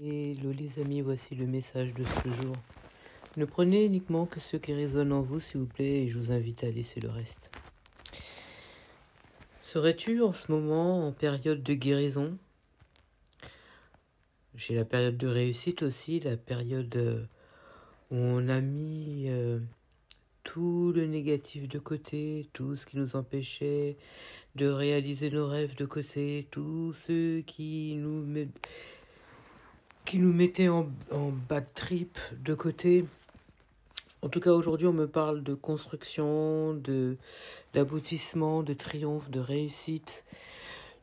Hello les amis, voici le message de ce jour. Ne prenez uniquement que ce qui résonne en vous, s'il vous plaît, et je vous invite à laisser le reste. Serais-tu en ce moment en période de guérison? J'ai la période de réussite aussi, la période où on a mis tout le négatif de côté, tout ce qui nous empêchait de réaliser nos rêves de côté, tout ce qui nous mettait en bad trip de côté. En tout cas, aujourd'hui, on me parle de construction, d'aboutissement, de triomphe, de réussite,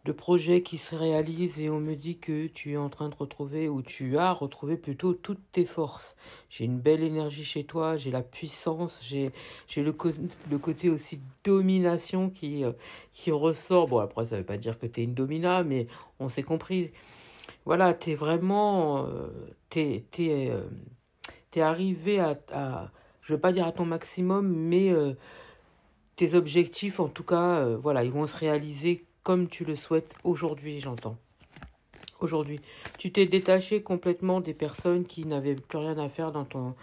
de projets qui se réalisent, et on me dit que tu es en train de retrouver, ou tu as retrouvé plutôt, toutes tes forces. J'ai une belle énergie chez toi, j'ai la puissance, j'ai le côté aussi domination qui ressort. Bon, après, ça veut pas dire que tu es une domina, mais on s'est compris. Voilà, t'es vraiment... t'es arrivé je veux pas dire à ton maximum, mais tes objectifs, en tout cas, voilà, ils vont se réaliser comme tu le souhaites aujourd'hui, j'entends. Aujourd'hui, tu t'es détaché complètement des personnes qui n'avaient plus rien à faire dans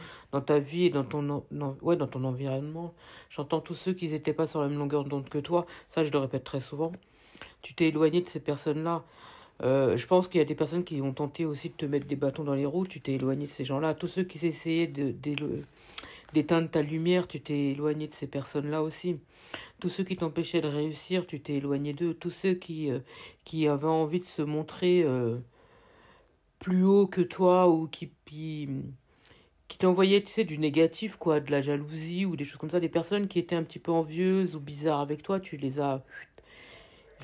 ta vie et dans ton environnement. J'entends tous ceux qui n'étaient pas sur la même longueur d'onde que toi. Ça, je le répète très souvent. Tu t'es éloigné de ces personnes-là. Je pense qu'il y a des personnes qui ont tenté aussi de te mettre des bâtons dans les roues. Tu t'es éloigné de ces gens-là. Tous ceux qui essayaient d'éteindre ta lumière, tu t'es éloigné de ces personnes-là aussi. Tous ceux qui t'empêchaient de réussir, tu t'es éloigné d'eux. Tous ceux qui avaient envie de se montrer plus haut que toi, ou qui t'envoyaient, tu sais, du négatif, quoi, de la jalousie ou des choses comme ça. Des personnes qui étaient un petit peu envieuses ou bizarres avec toi, tu les as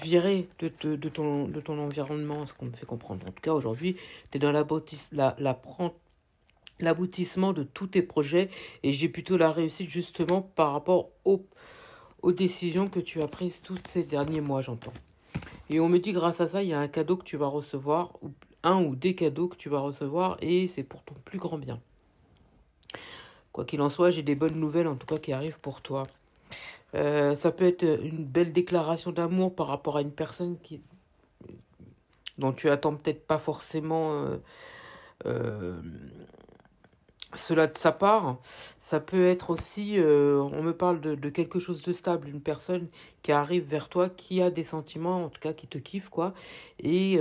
virées de ton environnement, ce qu'on me fait comprendre. En tout cas, aujourd'hui, tu es dans l'aboutissement de tous tes projets, et j'ai plutôt la réussite justement par rapport aux décisions que tu as prises tous ces derniers mois, j'entends. Et on me dit, grâce à ça, il y a un cadeau que tu vas recevoir, ou un ou des cadeaux que tu vas recevoir, et c'est pour ton plus grand bien. Quoi qu'il en soit, j'ai des bonnes nouvelles en tout cas qui arrivent pour toi. Ça peut être une belle déclaration d'amour par rapport à une personne dont tu attends peut-être pas forcément cela de sa part. Ça peut être aussi, on me parle de quelque chose de stable, une personne qui arrive vers toi, qui a des sentiments, en tout cas qui te kiffe, quoi, et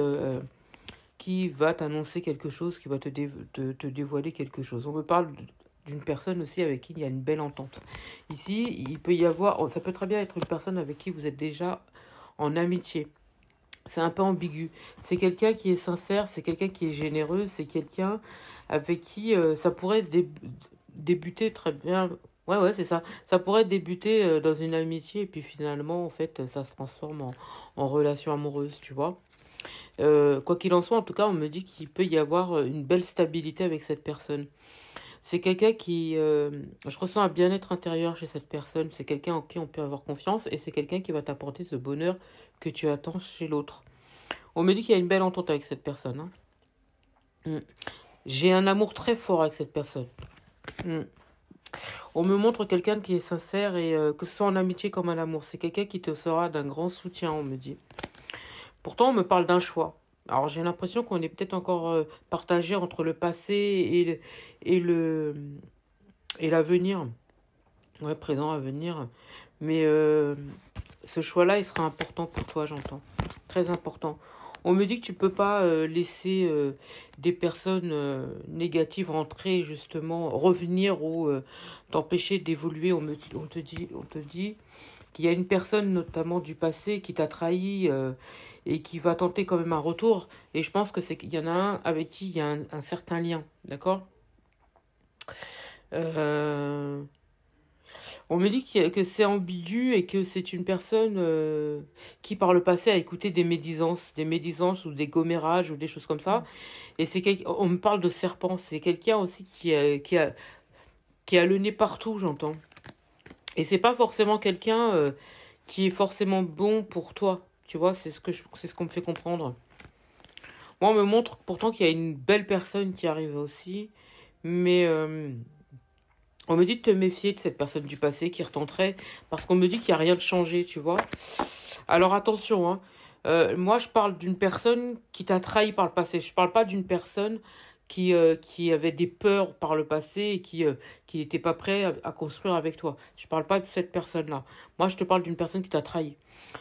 qui va t'annoncer quelque chose, qui va te dévoiler quelque chose. On me parle d'une personne aussi avec qui il y a une belle entente. Ici, il peut y avoir, ça peut très bien être une personne avec qui vous êtes déjà en amitié. C'est un peu ambigu. C'est quelqu'un qui est sincère, c'est quelqu'un qui est généreux, c'est quelqu'un avec qui ça pourrait débuter très bien. Ouais, c'est ça. Ça pourrait débuter dans une amitié, et puis finalement, en fait, ça se transforme en relation amoureuse, tu vois. Quoi qu'il en soit, en tout cas, on me dit qu'il peut y avoir une belle stabilité avec cette personne. C'est quelqu'un qui... je ressens un bien-être intérieur chez cette personne. C'est quelqu'un en qui on peut avoir confiance, et c'est quelqu'un qui va t'apporter ce bonheur que tu attends chez l'autre. On me dit qu'il y a une belle entente avec cette personne. Hein. J'ai un amour très fort avec cette personne. On me montre quelqu'un qui est sincère, et que ce soit en amitié comme en amour. C'est quelqu'un qui te sera d'un grand soutien, on me dit. Pourtant, on me parle d'un choix. Alors, j'ai l'impression qu'on est peut-être encore partagé entre le passé et l'avenir. Ouais, présent, avenir. Mais ce choix-là, il sera important pour toi, j'entends. Très important. On me dit que tu peux pas laisser des personnes négatives rentrer, justement, revenir, ou t'empêcher d'évoluer. On te dit qu'il y a une personne, notamment du passé, qui t'a trahi, et qui va tenter quand même un retour. Et je pense qu'il y en a un avec qui il y a un certain lien. D'accord? On me dit que c'est ambigu, et que c'est une personne qui, par le passé, a écouté des médisances ou des commérages ou des choses comme ça. Et on me parle de serpent. C'est quelqu'un aussi qui a le nez partout, j'entends. Et c'est pas forcément quelqu'un qui est forcément bon pour toi. Tu vois, c'est ce qu'on me fait comprendre. Moi, on me montre pourtant qu'il y a une belle personne qui arrive aussi. Mais on me dit de te méfier de cette personne du passé qui retenterait, parce qu'on me dit qu'il n'y a rien de changé, tu vois. Alors attention, hein. Moi, je parle d'une personne qui t'a trahi par le passé. Je parle pas d'une personne qui avait des peurs par le passé et qui n'était pas prêt à construire avec toi. Je parle pas de cette personne-là. Moi, je te parle d'une personne qui t'a trahi.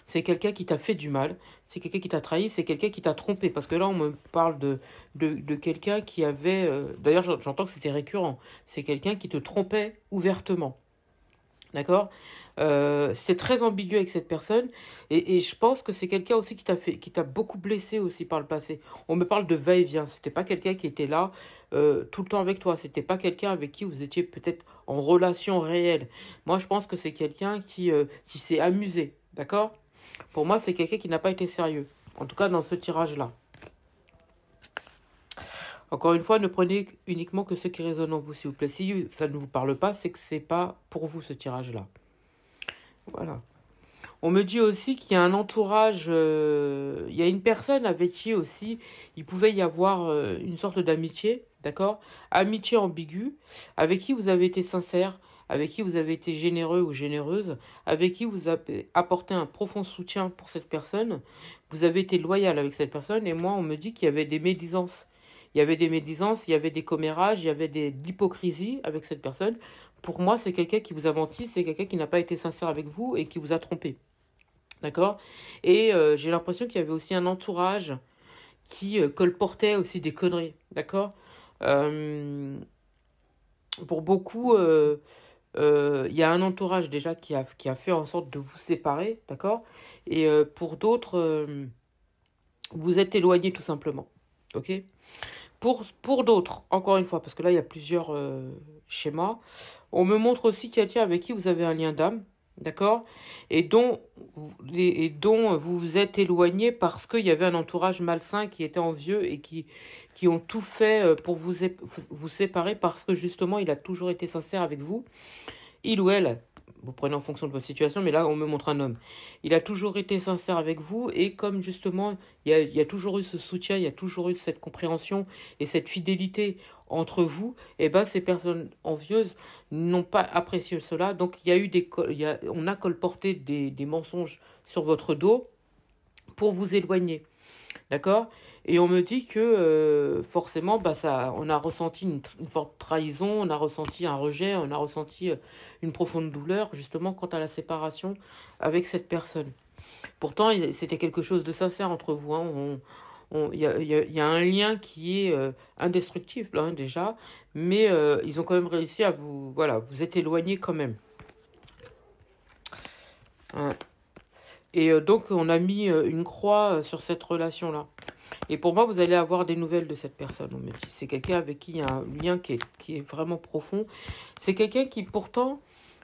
C'est quelqu'un qui t'a fait du mal. C'est quelqu'un qui t'a trahi. C'est quelqu'un qui t'a trompé. Parce que là, on me parle de quelqu'un qui avait... D'ailleurs, j'entends que c'était récurrent. C'est quelqu'un qui te trompait ouvertement. D'accord? C'était très ambigu avec cette personne et je pense que c'est quelqu'un aussi qui t'a beaucoup blessé aussi par le passé. On me parle de va-et-vient. C'était pas quelqu'un qui était là tout le temps avec toi. C'était pas quelqu'un avec qui vous étiez peut-être en relation réelle. Moi, je pense que c'est quelqu'un qui s'est amusé. D'accord? Pour moi, c'est quelqu'un qui n'a pas été sérieux. En tout cas, dans ce tirage-là. Encore une fois, ne prenez uniquement que ce qui résonne en vous, s'il vous plaît. Si ça ne vous parle pas, c'est que c'est pas pour vous ce tirage-là. Voilà. On me dit aussi qu'il y a un entourage, il y a une personne avec qui aussi il pouvait y avoir une sorte d'amitié, d'accord? Amitié ambiguë, avec qui vous avez été sincère, avec qui vous avez été généreux ou généreuse, avec qui vous avez apporté un profond soutien pour cette personne, vous avez été loyal avec cette personne, et moi on me dit qu'il y avait des médisances. Il y avait des médisances, il y avait des commérages, il y avait de l'hypocrisie avec cette personne. Pour moi, c'est quelqu'un qui vous a menti, c'est quelqu'un qui n'a pas été sincère avec vous et qui vous a trompé. D'accord? Et j'ai l'impression qu'il y avait aussi un entourage qui colportait aussi des conneries. D'accord? Euh, pour beaucoup, il y a un entourage déjà qui a fait en sorte de vous séparer. D'accord? Et pour d'autres, vous êtes éloignés tout simplement. Ok? Pour d'autres, encore une fois, parce que là, il y a plusieurs schémas, on me montre aussi quelqu'un avec qui vous avez un lien d'âme, d'accord? Et dont vous vous êtes éloigné parce qu'il y avait un entourage malsain qui était envieux et qui ont tout fait pour vous séparer parce que justement, il a toujours été sincère avec vous. Il ou elle, vous prenez en fonction de votre situation, mais là, on me montre un homme. Il a toujours été sincère avec vous et comme justement, il y a toujours eu ce soutien, il y a toujours eu cette compréhension et cette fidélité entre vous, et ben ces personnes envieuses n'ont pas apprécié cela. Donc, il y a eu on a colporté des mensonges sur votre dos pour vous éloigner. D'accord? Et on me dit que forcément, on a ressenti une forte trahison, on a ressenti un rejet, on a ressenti une profonde douleur, justement, quant à la séparation avec cette personne. Pourtant, c'était quelque chose de sincère entre vous. Hein. Il y a un lien qui est indestructible, hein, déjà, mais ils ont quand même réussi à vous êtes éloignés quand même. Hein. Et donc, on a mis une croix sur cette relation-là. Et pour moi, vous allez avoir des nouvelles de cette personne. On me dit, c'est quelqu'un avec qui il y a un lien qui est vraiment profond. C'est quelqu'un qui, pourtant,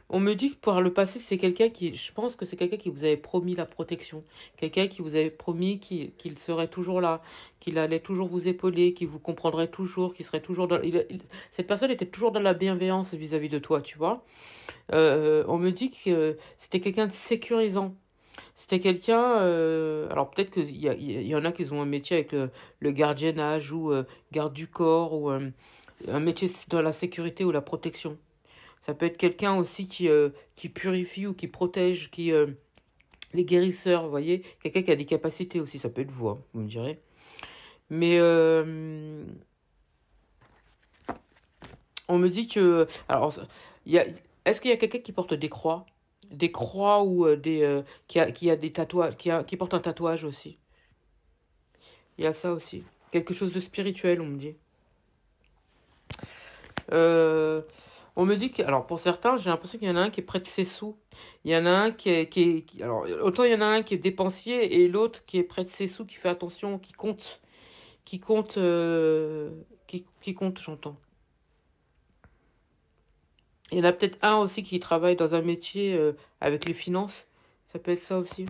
on me dit que par le passé, c'est quelqu'un je pense que c'est quelqu'un qui vous avait promis la protection. Quelqu'un qui vous avait promis qu'il serait toujours là, qu'il allait toujours vous épauler, qu'il vous comprendrait toujours, qu'il serait toujours dans... cette personne était toujours dans la bienveillance vis-à-vis de toi, tu vois. On me dit que c'était quelqu'un de sécurisant. C'était quelqu'un, alors peut-être qu'il y en a qui ont un métier avec le gardiennage ou garde du corps ou un métier dans la sécurité ou la protection. Ça peut être quelqu'un aussi qui purifie ou qui protège, les guérisseurs, vous voyez. Quelqu'un qui a des capacités aussi, ça peut être vous, hein, vous me direz. Mais on me dit que... Alors, est-ce qu'il y a quelqu'un qui porte des croix? Des croix ou qui a des tatouages, qui porte un tatouage aussi. Il y a ça aussi. Quelque chose de spirituel, on me dit. On me dit que, alors pour certains, j'ai l'impression qu'il y en a un qui est près de ses sous. Il y en a un alors autant il y en a un qui est dépensier et l'autre qui est près de ses sous, qui fait attention, qui compte, qui compte, j'entends. Il y en a peut-être un aussi qui travaille dans un métier avec les finances. Ça peut être ça aussi.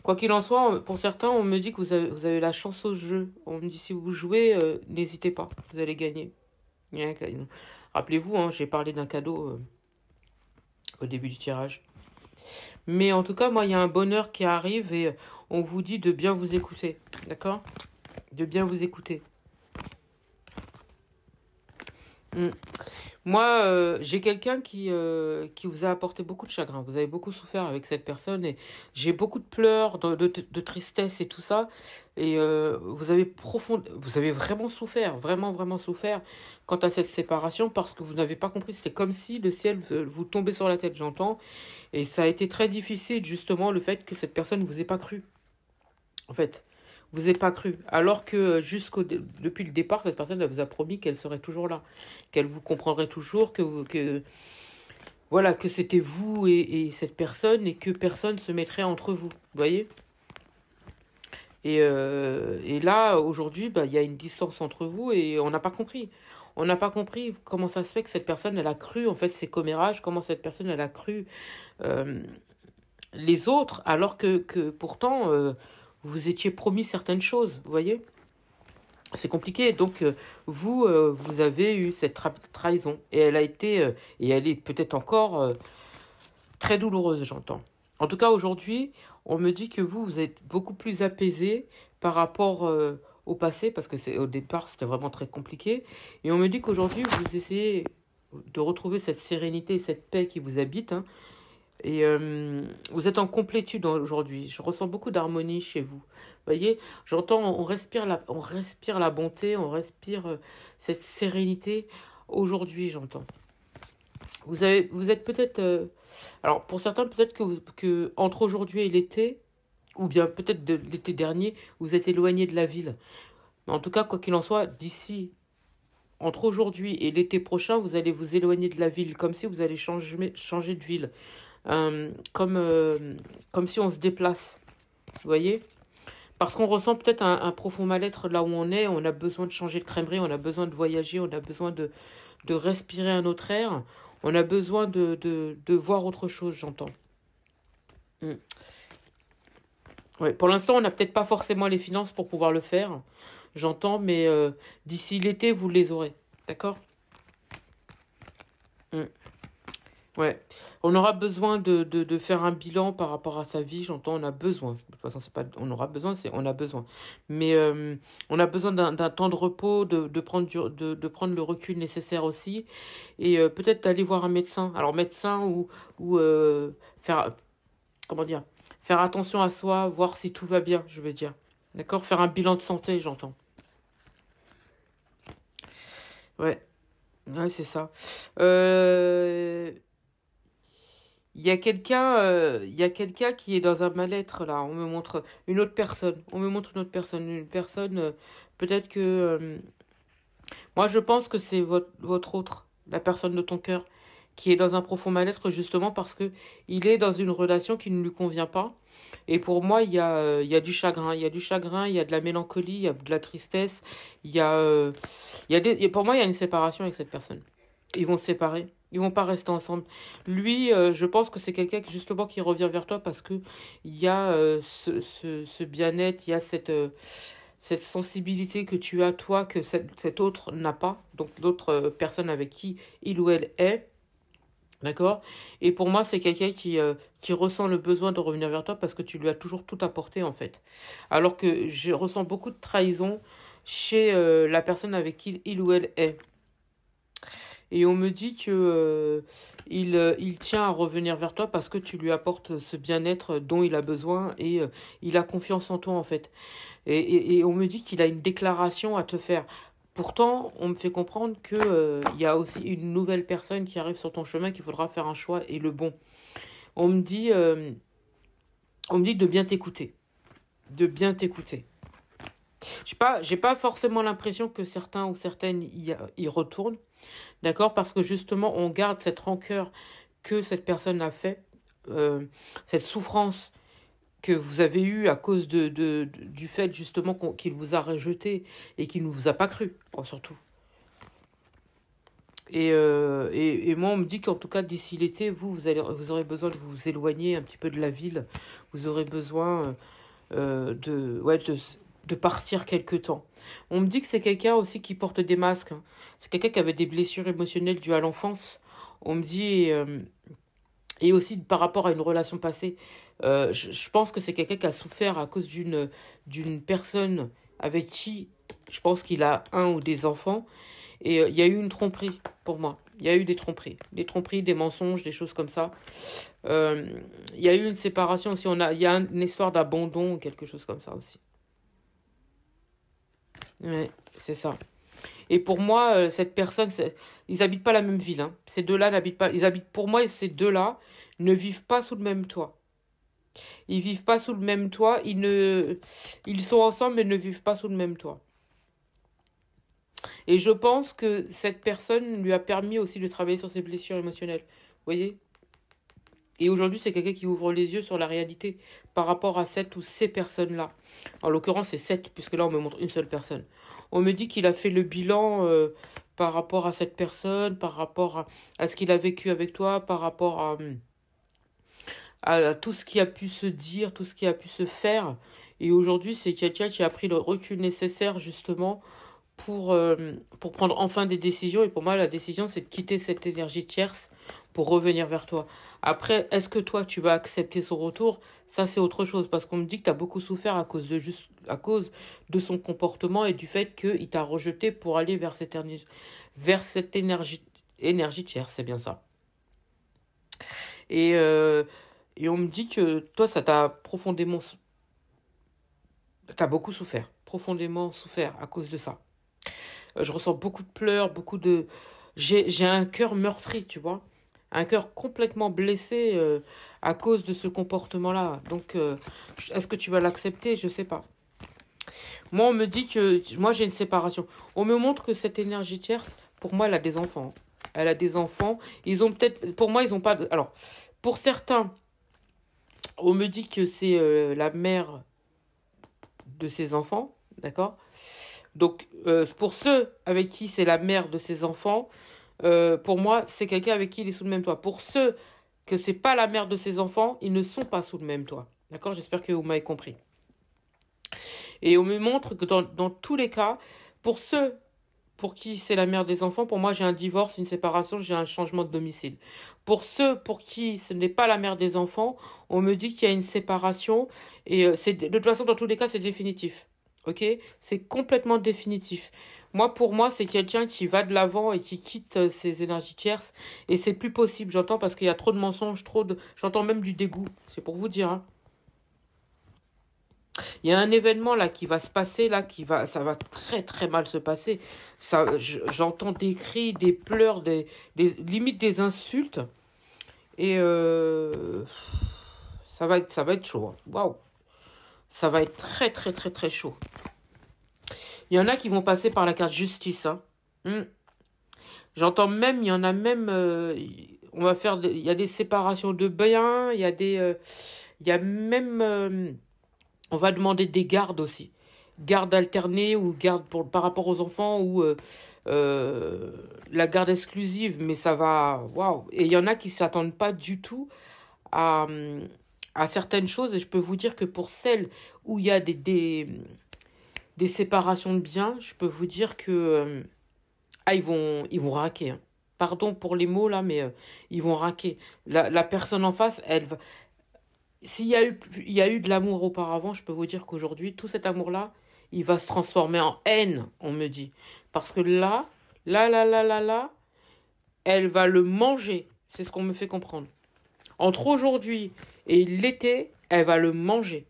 Quoi qu'il en soit, pour certains, on me dit que vous avez la chance au jeu. On me dit si vous jouez, n'hésitez pas, vous allez gagner. Rappelez-vous, hein, j'ai parlé d'un cadeau au début du tirage. Mais en tout cas, moi, il y a un bonheur qui arrive et on vous dit de bien vous écouter. D'accord? De bien vous écouter. Moi, j'ai quelqu'un qui vous a apporté beaucoup de chagrin. Vous avez beaucoup souffert avec cette personne et j'ai beaucoup de pleurs, de tristesse et tout ça. Et vous avez vraiment souffert, vraiment, vraiment souffert quant à cette séparation parce que vous n'avez pas compris. C'était comme si le ciel vous tombait sur la tête, j'entends. Et ça a été très difficile, justement, le fait que cette personne ne vous ait pas cru. En fait, vous n'avez pas cru. Alors que depuis le départ, cette personne elle vous a promis qu'elle serait toujours là, qu'elle vous comprendrait toujours, voilà, que c'était vous et cette personne et que personne se mettrait entre vous. Vous voyez? Et là, aujourd'hui, bah, il y a une distance entre vous et on n'a pas compris. On n'a pas compris comment ça se fait que cette personne, elle a cru, en fait, ses commérages, comment cette personne, elle a cru euh, les autres, alors que pourtant, vous étiez promis certaines choses, vous voyez? C'est compliqué. Donc, vous avez eu cette trahison. Et elle a été, et elle est peut-être encore très douloureuse, j'entends. En tout cas, aujourd'hui, on me dit que vous êtes beaucoup plus apaisé par rapport au passé, parce que au départ, c'était vraiment très compliqué. Et on me dit qu'aujourd'hui, vous essayez de retrouver cette sérénité et cette paix qui vous habite, hein. Et vous êtes en complétude aujourd'hui. Je ressens beaucoup d'harmonie chez vous. Vous voyez, j'entends, on respire la bonté, on respire cette sérénité. Aujourd'hui, j'entends. Vous êtes peut-être, alors pour certains, peut-être que entre aujourd'hui et l'été, ou bien peut-être de l'été dernier, vous êtes éloigné de la ville. Mais en tout cas, quoi qu'il en soit, entre aujourd'hui et l'été prochain, vous allez vous éloigner de la ville, comme si vous allez changer de ville. Comme si on se déplace, vous voyez? Parce qu'on ressent peut-être un profond mal-être là où on a besoin de changer de crèmerie, on a besoin de voyager, on a besoin de respirer un autre air, on a besoin de voir autre chose, j'entends. Mm. Ouais, pour l'instant, on n'a peut-être pas forcément les finances pour pouvoir le faire, j'entends, mais d'ici l'été, vous les aurez, d'accord? Mm. Ouais, on aura besoin de faire un bilan par rapport à sa vie, j'entends, on a besoin. De toute façon, c'est pas, on aura besoin, c'est on a besoin. Mais on a besoin d'un temps de repos, de prendre le recul nécessaire aussi, et peut-être d'aller voir un médecin. Alors médecin ou faire, comment dire, faire attention à soi, voir si tout va bien, je veux dire. D'accord? Faire un bilan de santé, j'entends. Ouais, ouais, c'est ça. Euh, il y a quelqu'un qui est dans un mal-être là. On me montre une autre personne. On me montre une personne. Peut-être que moi je pense que c'est votre autre, la personne de ton cœur, qui est dans un profond mal-être justement parce que il est dans une relation qui ne lui convient pas. Et pour moi, il y a du chagrin, il y a du chagrin, il y a de la mélancolie, il y a de la tristesse, pour moi, il y a une séparation avec cette personne. Ils vont se séparer. Ils vont pas rester ensemble. Lui, je pense que c'est quelqu'un justement qui revient vers toi parce que il y a ce bien-être, il y a cette sensibilité que tu as toi que cet autre n'a pas. Donc l'autre personne avec qui il ou elle est. D'accord? Et pour moi, c'est quelqu'un qui ressent le besoin de revenir vers toi parce que tu lui as toujours tout apporté, en fait. Alors que je ressens beaucoup de trahison chez la personne avec qui il ou elle est. Et on me dit que il tient à revenir vers toi parce que tu lui apportes ce bien-être dont il a besoin et il a confiance en toi, en fait. Et on me dit qu'il a une déclaration à te faire. Pourtant, on me fait comprendre que il y a aussi une nouvelle personne qui arrive sur ton chemin qu'il faudra faire un choix et le bon. On me dit, euh, on me dit de bien t'écouter, de bien t'écouter. J'ai pas forcément l'impression que certains ou certaines y retournent, d'accord, parce que justement, on garde cette rancœur que cette personne a fait, cette souffrance que vous avez eue à cause du fait justement qu'il vous a rejeté et qu'il ne vous a pas cru, surtout. Et moi, on me dit qu'en tout cas, d'ici l'été, vous aurez besoin de vous éloigner un petit peu de la ville. Vous aurez besoin de partir quelque temps. On me dit que c'est quelqu'un aussi qui porte des masques, hein. C'est quelqu'un qui avait des blessures émotionnelles dues à l'enfance. On me dit, et aussi par rapport à une relation passée, je pense que c'est quelqu'un qui a souffert à cause d'une personne avec qui je pense qu'il a un ou des enfants Et il y a eu une tromperie pour moi. Il y a eu des tromperies. Des tromperies, des mensonges, des choses comme ça. Il y a eu une séparation aussi. Il y a une histoire d'abandon, quelque chose comme ça aussi. Ouais, c'est ça. Et pour moi, cette personne, ils habitent pas la même ville. Hein. Ces deux-là n'habitent pas. Pour moi, ces deux-là ne vivent pas sous le même toit. Ils vivent pas sous le même toit. Ils sont ensemble, mais ne vivent pas sous le même toit. Et je pense que cette personne lui a permis aussi de travailler sur ses blessures émotionnelles. Vous voyez? Et aujourd'hui, c'est quelqu'un qui ouvre les yeux sur la réalité par rapport à cette ou ces personnes-là. En l'occurrence, c'est 7, puisque là, on me montre une seule personne. On me dit qu'il a fait le bilan par rapport à cette personne, par rapport à ce qu'il a vécu avec toi, par rapport à tout ce qui a pu se dire, tout ce qui a pu se faire. Et aujourd'hui, c'est quelqu'un qui a pris le recul nécessaire, justement, pour prendre enfin des décisions. Et pour moi, la décision, c'est de quitter cette énergie tierce pour revenir vers toi. Après, est-ce que toi, tu vas accepter son retour? Ça, c'est autre chose. Parce qu'on me dit que tu as beaucoup souffert à cause de son comportement et du fait qu'il t'a rejeté pour aller vers cette énergie tierce. C'est bien ça. Et on me dit que toi, ça t'a profondément... T'as beaucoup souffert. Profondément souffert à cause de ça. Je ressens beaucoup de pleurs, beaucoup de... J'ai un cœur meurtri, tu vois. Un cœur complètement blessé à cause de ce comportement-là. Donc, est-ce que tu vas l'accepter? Je sais pas. Moi, on me dit que... Moi, j'ai une séparation. On me montre que cette énergie tierce, pour moi, elle a des enfants. Elle a des enfants. Ils ont peut-être... Pour moi, ils ont pas... Alors, pour certains, on me dit que c'est la mère de ses enfants. D'accord? Donc, pour ceux avec qui c'est la mère de ses enfants, pour moi, c'est quelqu'un avec qui il est sous le même toit. Pour ceux que c'est pas la mère de ses enfants, ils ne sont pas sous le même toit. D'accord? J'espère que vous m'avez compris. Et on me montre que dans tous les cas, pour ceux pour qui c'est la mère des enfants, pour moi, j'ai un divorce, une séparation, j'ai un changement de domicile. Pour ceux pour qui ce n'est pas la mère des enfants, on me dit qu'il y a une séparation. Et de toute façon, dans tous les cas, c'est définitif. Ok? C'est complètement définitif. Pour moi, c'est quelqu'un qui va de l'avant et qui quitte ses énergies tierces. Et c'est plus possible, j'entends, parce qu'il y a trop de mensonges, j'entends même du dégoût. C'est pour vous dire, hein. Il y a un événement là qui va se passer, là, ça va très très mal se passer. J'entends des cris, des pleurs, limite des insultes. Et ça va être chaud. Hein. Waouh! Ça va être très très très très chaud. Il y en a qui vont passer par la carte justice. Hein. J'entends même, il y en a même, on va faire, il y a des séparations de biens, il y a même, on va demander des gardes aussi. Garde alternée ou garde par rapport aux enfants ou la garde exclusive. Mais ça va, waouh! Et il y en a qui ne s'attendent pas du tout à certaines choses. Et je peux vous dire que pour celles où il y a des séparations de biens, je peux vous dire que ils vont raquer. Hein. Pardon pour les mots là, mais ils vont raquer. La personne en face, elle va... S'il y a eu de l'amour auparavant, je peux vous dire qu'aujourd'hui, tout cet amour-là, il va se transformer en haine, on me dit. Parce que là, elle va le manger. C'est ce qu'on me fait comprendre. Entre aujourd'hui et l'été, elle va le manger.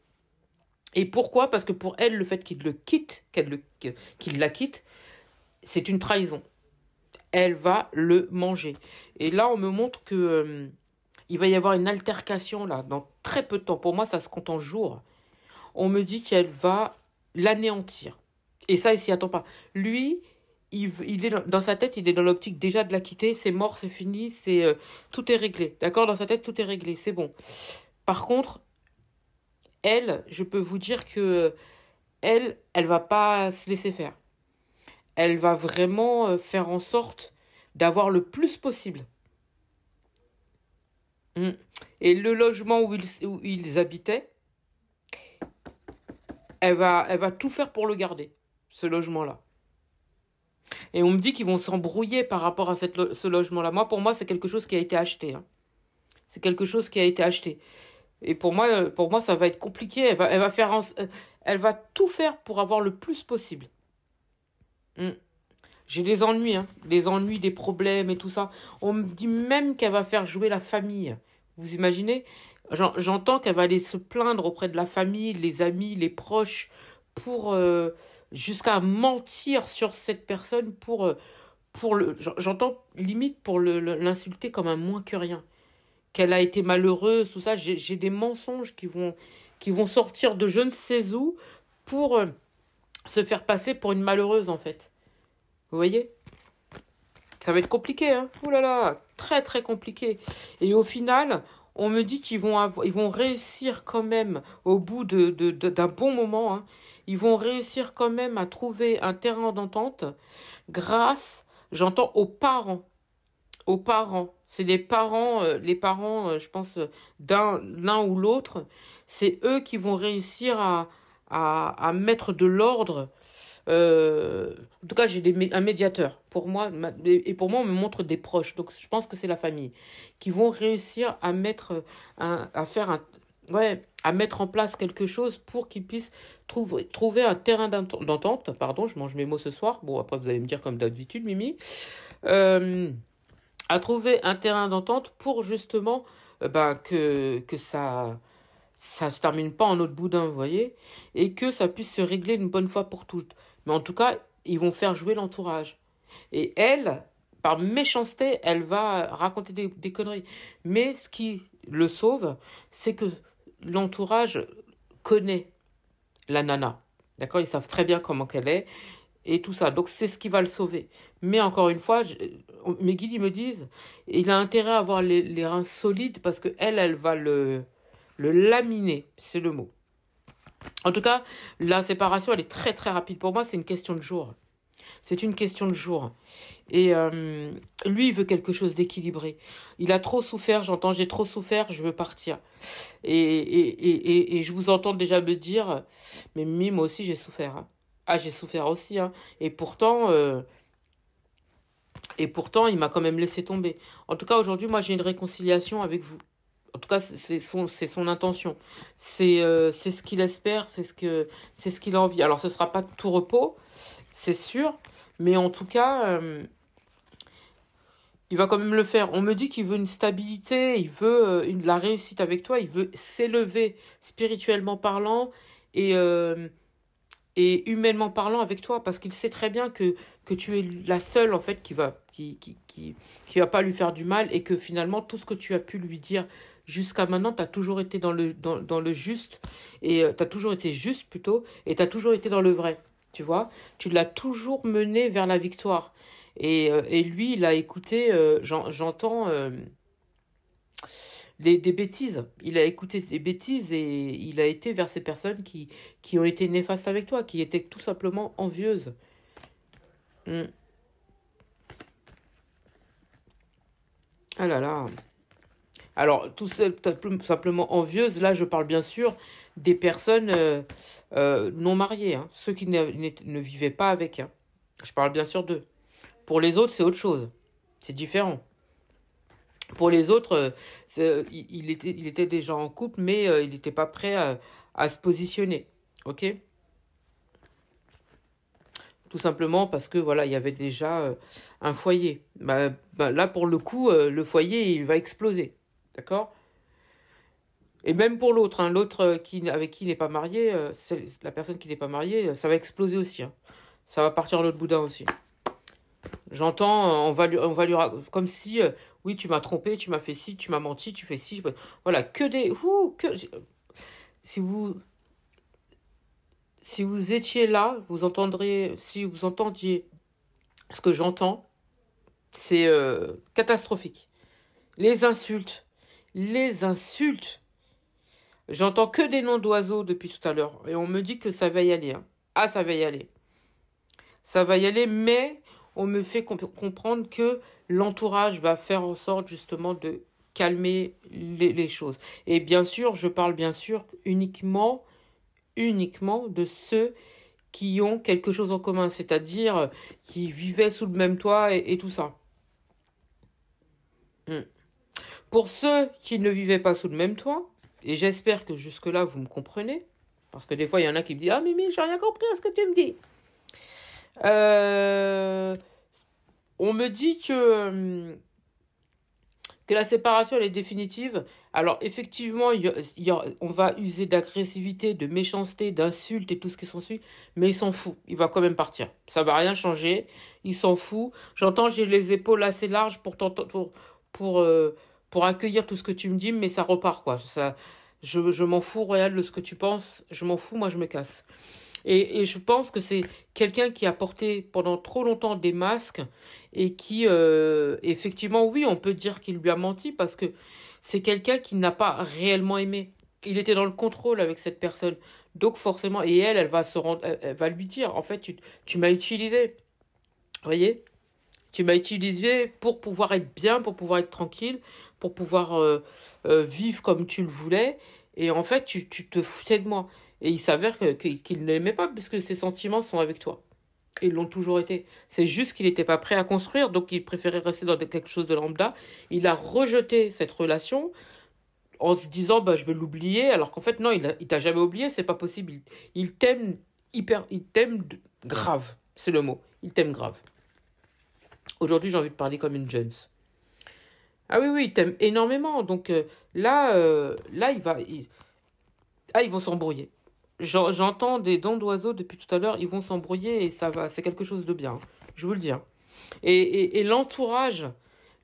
Et pourquoi? Parce que pour elle, le fait qu'il la quitte, c'est une trahison. Elle va le manger. Et là, on me montre que il va y avoir une altercation là, dans très peu de temps. Pour moi, ça se compte en jours. On me dit qu'elle va l'anéantir. Et ça, il s'y attend pas. Lui, il est dans sa tête, il est dans l'optique déjà de la quitter. C'est mort, c'est fini, tout est réglé. D'accord? Dans sa tête, tout est réglé. C'est bon. Par contre, elle, je peux vous dire que elle va pas se laisser faire. Elle va vraiment faire en sorte d'avoir le plus possible. Et le logement où ils habitaient, elle va tout faire pour le garder, ce logement-là. Et on me dit qu'ils vont s'embrouiller par rapport à ce logement-là. Pour moi, c'est quelque chose qui a été acheté. Hein. C'est quelque chose qui a été acheté. Et pour moi, ça va être compliqué. Elle va tout faire pour avoir le plus possible. J'ai des ennuis, hein. Des ennuis, des problèmes et tout ça. On me dit même qu'elle va faire jouer la famille. Vous imaginez? J'entends qu'elle va aller se plaindre auprès de la famille, les amis, les proches, pour jusqu'à mentir sur cette personne j'entends limite pour l'insulter comme un moins que rien. Qu'elle a été malheureuse, tout ça. J'ai des mensonges qui vont sortir de je ne sais où pour se faire passer pour une malheureuse, en fait. Vous voyez? Ça va être compliqué, hein. Ouh là là, très très compliqué. Et au final, on me dit ils vont réussir quand même, au bout d'un bon moment, hein, ils vont réussir quand même à trouver un terrain d'entente grâce, j'entends, aux parents. Aux parents. C'est les parents, je pense, l'un ou l'autre. C'est eux qui vont réussir à mettre de l'ordre. En tout cas, j'ai un médiateur. Pour moi, et pour moi, on me montre des proches. Donc, je pense que c'est la famille qui vont réussir à à mettre en place quelque chose pour qu'ils puissent trouver un terrain d'entente. Pardon, je mange mes mots ce soir. Bon, après, vous allez me dire comme d'habitude, Mimi. À trouver un terrain d'entente pour justement que ça se termine pas en autre boudin, vous voyez, et que ça puisse se régler une bonne fois pour toutes. Mais en tout cas, ils vont faire jouer l'entourage. Et elle, par méchanceté, elle va raconter des conneries. Mais ce qui le sauve, c'est que l'entourage connaît la nana. D'accord? Ils savent très bien comment qu'elle est et tout ça. Donc, c'est ce qui va le sauver. Mais encore une fois, mes guides, ils me disent, il a intérêt à avoir les reins solides parce que elle va le laminer. C'est le mot. En tout cas, la séparation, elle est très, très rapide. Pour moi, c'est une question de jours. C'est une question de jours. Et lui, il veut quelque chose d'équilibré. Il a trop souffert, j'entends, j'ai trop souffert, je veux partir. Et je vous entends déjà me dire, mais Mimi, moi aussi, j'ai souffert. Hein. Ah, j'ai souffert aussi. Hein. Et pourtant, il m'a quand même laissé tomber. En tout cas, aujourd'hui, moi, j'ai une réconciliation avec vous. En tout cas, c'est son intention. C'est ce qu'il espère, c'est ce qu'il a envie. Alors, ce sera pas tout repos, c'est sûr, mais en tout cas, il va quand même le faire. On me dit qu'il veut une stabilité, il veut la réussite avec toi, il veut s'élever spirituellement parlant et humainement parlant avec toi, parce qu'il sait très bien que tu es la seule en fait qui va pas lui faire du mal, et que finalement tout ce que tu as pu lui dire jusqu'à maintenant, tu as toujours été dans le juste, et tu as toujours été juste plutôt, et tu as toujours été dans le vrai, tu vois, tu l'as toujours mené vers la victoire, et lui il a écouté, j'entends des bêtises. Il a écouté des bêtises et il a été vers ces personnes qui ont été néfastes avec toi, qui étaient tout simplement envieuses. Mm. Ah là là. Alors, simplement envieuses, là je parle bien sûr des personnes non mariées, hein, ceux qui ne vivaient pas avec. Hein. Je parle bien sûr d'eux. Pour les autres, c'est autre chose. C'est différent. Pour les autres, il était déjà en couple, mais il n'était pas prêt à se positionner. Ok? Tout simplement parce que voilà, il y avait déjà un foyer. Là, pour le coup, le foyer, il va exploser. D'accord? Et même pour l'autre, hein, l'autre avec qui il n'est pas marié, la personne qui n'est pas mariée, ça va exploser aussi. Hein. Ça va partir à l'autre boudin aussi. J'entends, comme si, oui, tu m'as trompé, tu m'as fait ci, tu m'as menti, tu fais ci. Voilà, si vous étiez là, si vous entendiez ce que j'entends, c'est catastrophique. Les insultes. J'entends que des noms d'oiseaux depuis tout à l'heure. Et on me dit que ça va y aller. Hein. Ah, ça va y aller. Ça va y aller, mais on me fait comprendre que l'entourage va faire en sorte justement de calmer les choses. Et bien sûr, je parle bien sûr uniquement de ceux qui ont quelque chose en commun, c'est-à-dire qui vivaient sous le même toit et tout ça. Pour ceux qui ne vivaient pas sous le même toit, et j'espère que jusque-là vous me comprenez, parce que des fois il y en a qui me disent « Ah Mimi, j'ai rien compris à ce que tu me dis ». On me dit que la séparation elle est définitive. Alors effectivement, on va user d'agressivité, de méchanceté, d'insultes et tout ce qui s'ensuit, mais il s'en fout. Il va quand même partir. Ça va rien changer. Il s'en fout. J'entends, j'ai les épaules assez larges pour, euh, pour accueillir tout ce que tu me dis, mais ça repart quoi. Je m'en fous, Royal, de ce que tu penses. Je m'en fous, moi je me casse. Et je pense que c'est quelqu'un qui a porté pendant trop longtemps des masques et qui, effectivement, oui, on peut dire qu'il lui a menti parce que c'est quelqu'un qui n'a pas réellement aimé. Il était dans le contrôle avec cette personne. Donc forcément, et elle va se rendre, elle va lui dire, en fait, tu m'as utilisé. Vous voyez? Tu m'as utilisé pour pouvoir être bien, pour pouvoir être tranquille, pour pouvoir vivre comme tu le voulais. Et en fait, tu te foutais de moi. Et il s'avère qu'il ne l'aimait pas puisque ses sentiments sont avec toi. Et ils l'ont toujours été. C'est juste qu'il n'était pas prêt à construire, donc il préférait rester dans quelque chose de lambda. Il a rejeté cette relation en se disant bah, je vais l'oublier, alors qu'en fait, non, il t'a jamais oublié, c'est pas possible. Il t'aime grave, c'est le mot. Il t'aime grave. Aujourd'hui, j'ai envie de parler comme une Jones. Ah oui, oui, il t'aime énormément. Donc là, ils vont s'embrouiller. J'entends des dents d'oiseaux depuis tout à l'heure, ils vont s'embrouiller et ça va, c'est quelque chose de bien. Je vous le dis. Hein. Et l'entourage,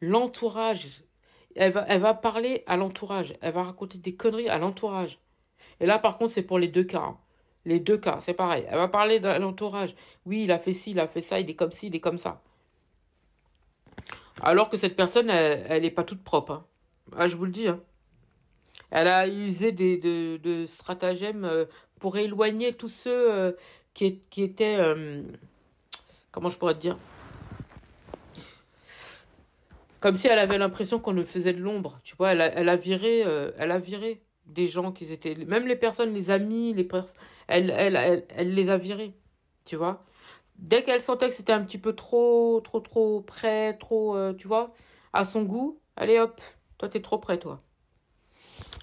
elle va parler à l'entourage. Elle va raconter des conneries à l'entourage. Et là, par contre, c'est pour les deux cas. Hein. Les deux cas, c'est pareil. Elle va parler à l'entourage. Oui, il a fait ci, il a fait ça, il est comme ci, il est comme ça. Alors que cette personne, elle est pas toute propre. Hein. Ah, je vous le dis. Hein. Elle a usé de stratagèmes pour éloigner tous ceux qui étaient... comment je pourrais te dire? Comme si elle avait l'impression qu'on ne faisait de l'ombre. Tu vois, elle a viré des gens qui étaient... Même les personnes, les amis, elle les a virés. Tu vois? Dès qu'elle sentait que c'était un petit peu trop près, tu vois, à son goût, allez hop, toi t'es trop près, toi.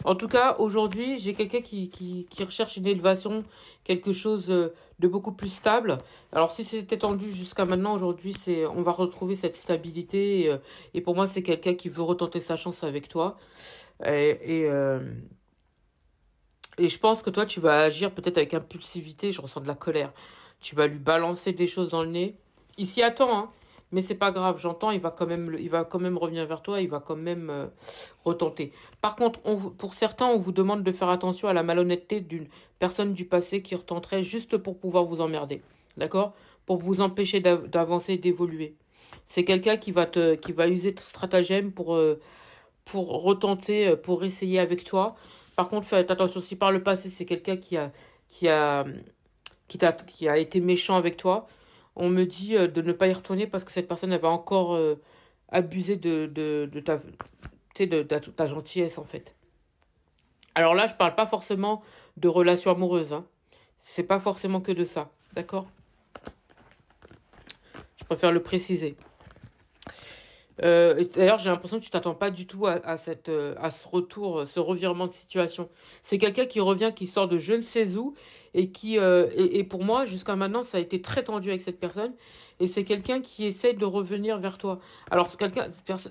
En tout cas, aujourd'hui, j'ai quelqu'un qui recherche une élévation, quelque chose de beaucoup plus stable. Alors, si c'était tendu jusqu'à maintenant, aujourd'hui, on va retrouver cette stabilité. Et pour moi, c'est quelqu'un qui veut retenter sa chance avec toi. Et, euh, et je pense que toi, tu vas agir peut-être avec impulsivité. Je ressens de la colère. Tu vas lui balancer des choses dans le nez. Il s'y attend, hein. Mais c'est pas grave, j'entends, il va quand même revenir vers toi, il va quand même retenter. Par contre, pour certains, on vous demande de faire attention à la malhonnêteté d'une personne du passé qui retenterait juste pour pouvoir vous emmerder. D'accord? Pour vous empêcher d'avancer, d'évoluer. C'est quelqu'un qui va user de stratagème pour retenter, pour essayer avec toi. Par contre, faites attention, si par le passé, c'est quelqu'un qui a, qui a été méchant avec toi, on me dit de ne pas y retourner parce que cette personne elle va encore abuser de ta, tu sais, de ta gentillesse en fait. Alors là, je parle pas forcément de relations amoureuses. Hein. C'est pas forcément que de ça. D'accord? Je préfère le préciser. D'ailleurs, j'ai l'impression que tu t'attends pas du tout à ce retour, ce revirement de situation. C'est quelqu'un qui revient, qui sort de je ne sais où, et pour moi, jusqu'à maintenant, ça a été très tendu avec cette personne, et c'est quelqu'un qui essaie de revenir vers toi. Alors,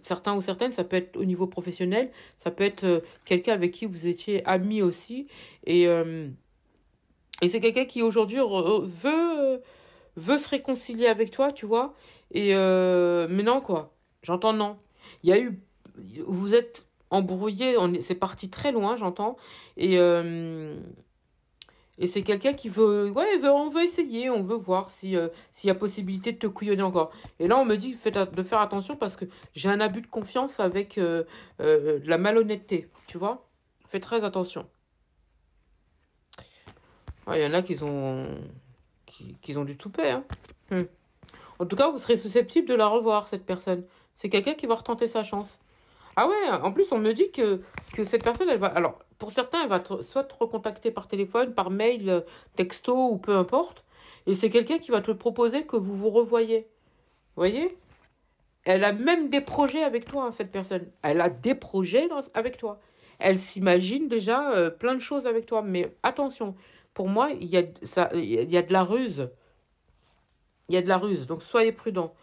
certains ou certaines, ça peut être au niveau professionnel, ça peut être quelqu'un avec qui vous étiez amis aussi, et, euh, et c'est quelqu'un qui aujourd'hui veut se réconcilier avec toi, tu vois, mais non, quoi. J'entends non. Il y a eu... Vous êtes embrouillé, c'est parti très loin, j'entends. Et, euh, et c'est quelqu'un qui veut... Ouais, on veut essayer, on veut voir s'il y a possibilité de te couillonner encore. Et là, on me dit de faire attention parce que j'ai un abus de confiance avec de la malhonnêteté, tu vois. Fais très attention. Ouais, il y en a qui ont du toupet, hein. En tout cas, vous serez susceptible de la revoir, cette personne. C'est quelqu'un qui va retenter sa chance. Ah ouais, en plus, on me dit que cette personne, elle va... Alors, pour certains, elle va soit te recontacter par téléphone, par mail, texto ou peu importe. Et c'est quelqu'un qui va te proposer que vous vous revoyez. Vous voyez? Elle a même des projets avec toi, hein, cette personne. Elle a des projets avec toi. Elle s'imagine déjà plein de choses avec toi. Mais attention, pour moi, il y a de la ruse. Il y a de la ruse, donc soyez prudents.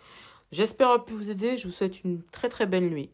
J'espère avoir pu vous aider. Je vous souhaite une très très belle nuit.